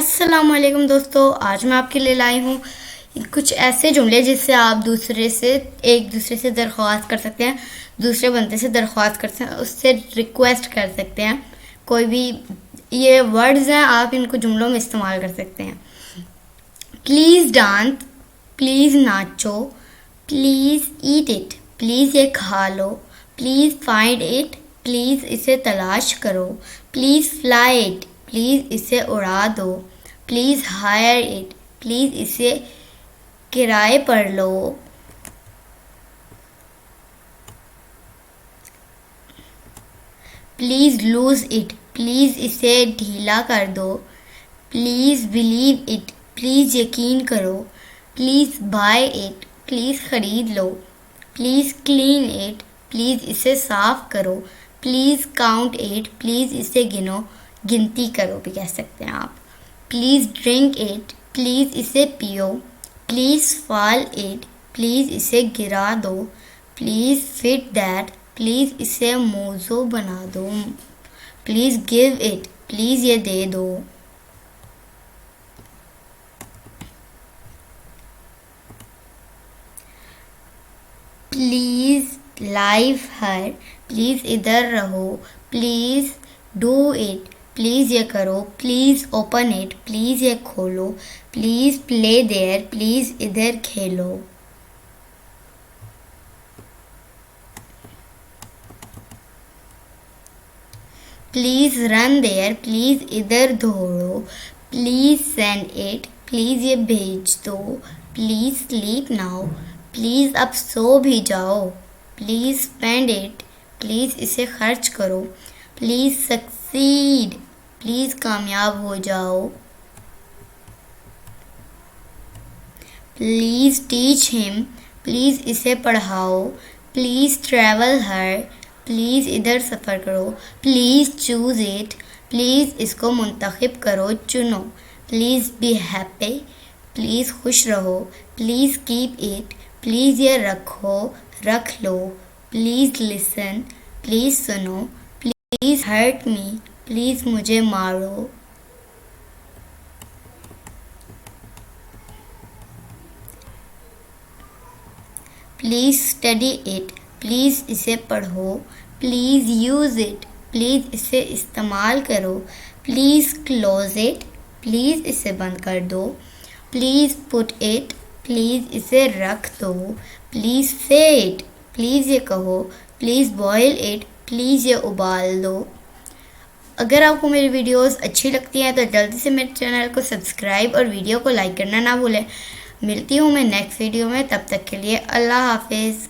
अस्सलामुअलैकुम दोस्तों, आज मैं आपके लिए लाई हूँ कुछ ऐसे जुमले जिससे आप एक दूसरे से दरख्वास्त कर सकते हैं, दूसरे बंदे से दरख्वास्त कर सकते हैं, उससे रिक्वेस्ट कर सकते हैं। कोई भी ये वर्ड्स हैं, आप इनको जुमलों में इस्तेमाल कर सकते हैं। Please dance, please nacho, please eat it, please ये खा लो, प्लीज़ फाइंड इट, प्लीज़ इसे तलाश करो, प्लीज़ फ्लाई इट, प्लीज़ इसे उड़ा दो, प्लीज़ हायर इट, प्लीज़ इसे किराए पर लो, प्लीज़ लूज़ इट, प्लीज़ इसे ढीला कर दो, प्लीज़ बिलीव इट, प्लीज़ यकीन करो, प्लीज़ बाय इट, प्लीज़ ख़रीद लो, प्लीज़ क्लीन इट, प्लीज़ इसे साफ़ करो, प्लीज़ काउंट इट, प्लीज़ इसे गिनो, गिनती करो भी कह सकते हैं आप। प्लीज़ ड्रिंक इट, प्लीज़ इसे पियो, प्लीज़ फॉल इट, प्लीज़ इसे गिरा दो, प्लीज़ फिट दैट, प्लीज़ इसे मौजू बना दो, प्लीज़ गिव इट, प्लीज़ ये दे दो। प्लीज़ लाइव हर, प्लीज़ इधर रहो, प्लीज़ डू इट, प्लीज़ ये करो, प्लीज़ ओपन इट, प्लीज़ ये खोलो, प्लीज़ प्ले देयर, प्लीज़ इधर खेलो। प्लीज़ रन देयर, प्लीज़ इधर दौड़ो, प्लीज़ सेंड इट, प्लीज़ ये भेज दो, प्लीज़ स्लीप नाउ, प्लीज़ अब सो भी जाओ, प्लीज़ स्पेंड इट, प्लीज़ इसे खर्च करो, प्लीज़ सक्सीड, प्लीज़ कामयाब हो जाओ, प्लीज़ टीच हिम, प्लीज़ इसे पढ़ाओ, प्लीज़ ट्रैवल हर, प्लीज़ इधर सफ़र करो, प्लीज़ चूज़ इट, प्लीज़ इसको मुंतखब करो, चुनो, प्लीज़ बी हैप्पी, प्लीज़ खुश रहो, प्लीज़ कीप इट, प्लीज़ ये रखो, रख लो, प्लीज़ लिसन, प्लीज़ सुनो, प्लीज़ हर्ट मी, प्लीज़ मुझे मारो, प्लीज़ स्टडी इट, प्लीज़ इसे पढ़ो, प्लीज़ यूज़ इट, प्लीज़ इसे इस्तेमाल करो, प्लीज़ क्लोज इट, प्लीज़ इसे बंद कर दो, प्लीज़ पुट इट, प्लीज़ इसे रख दो, प्लीज़ से इट, प्लीज़ ये कहो, प्लीज़ बॉयल इट, प्लीज़ ये उबाल दो। अगर आपको मेरी वीडियोस अच्छी लगती हैं तो जल्दी से मेरे चैनल को सब्सक्राइब और वीडियो को लाइक करना ना भूलें। मिलती हूँ मैं नेक्स्ट वीडियो में, तब तक के लिए अल्लाह हाफिज़।